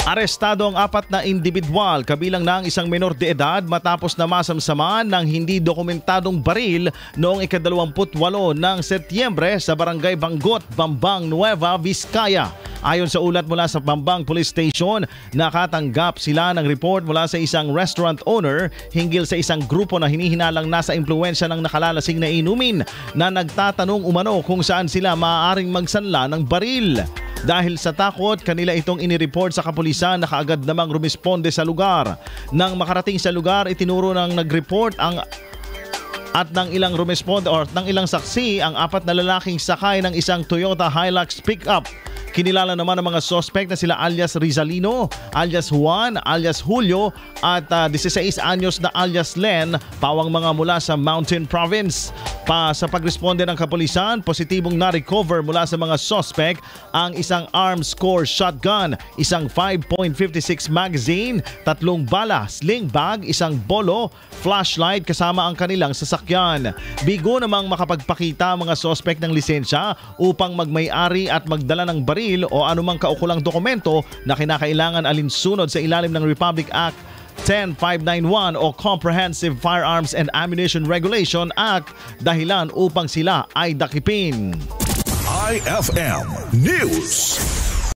Arestado ang 4 na individual kabilang na ang isang menor de edad matapos na masamsaman ng hindi dokumentadong baril noong ika-28 ng Setyembre sa Barangay Banggot, Bambang, Nueva Vizcaya. Ayon sa ulat mula sa Bambang Police Station, nakatanggap sila ng report mula sa isang restaurant owner hinggil sa isang grupo na hinihinalang nasa impluwensya ng nakalalasing na inumin na nagtatanong umano kung saan sila maaaring magsanla ng baril. Dahil sa takot, kanila itong inireport sa kapulisan na kaagad namang rumisponde sa lugar. Nang makarating sa lugar, itinuro ng nag-report at ng ilang saksi ang 4 na lalaking sakay ng isang Toyota Hilux pickup. Kinilala naman ang mga suspect na sila alias Rizalino, alias Juan, alias Julio at 16 anyos na alias Len, pawang mga mula sa Mountain Province. Sa pagresponde ng kapulisan, positibong na-recover mula sa mga suspect ang isang arms core shotgun, isang 5.56 magazine, 3 bala, sling bag, isang bolo, flashlight kasama ang kanilang sasakyan. Bigo namang makapagpakita ang mga suspect ng lisensya upang magmay-ari at magdala ng baril o anumang kaukulang dokumento na kinakailangan alinsunod sa ilalim ng Republic Act 10591 o Comprehensive Firearms and Ammunition Regulation Act, dahilan upang sila ay dakipin. IFM News.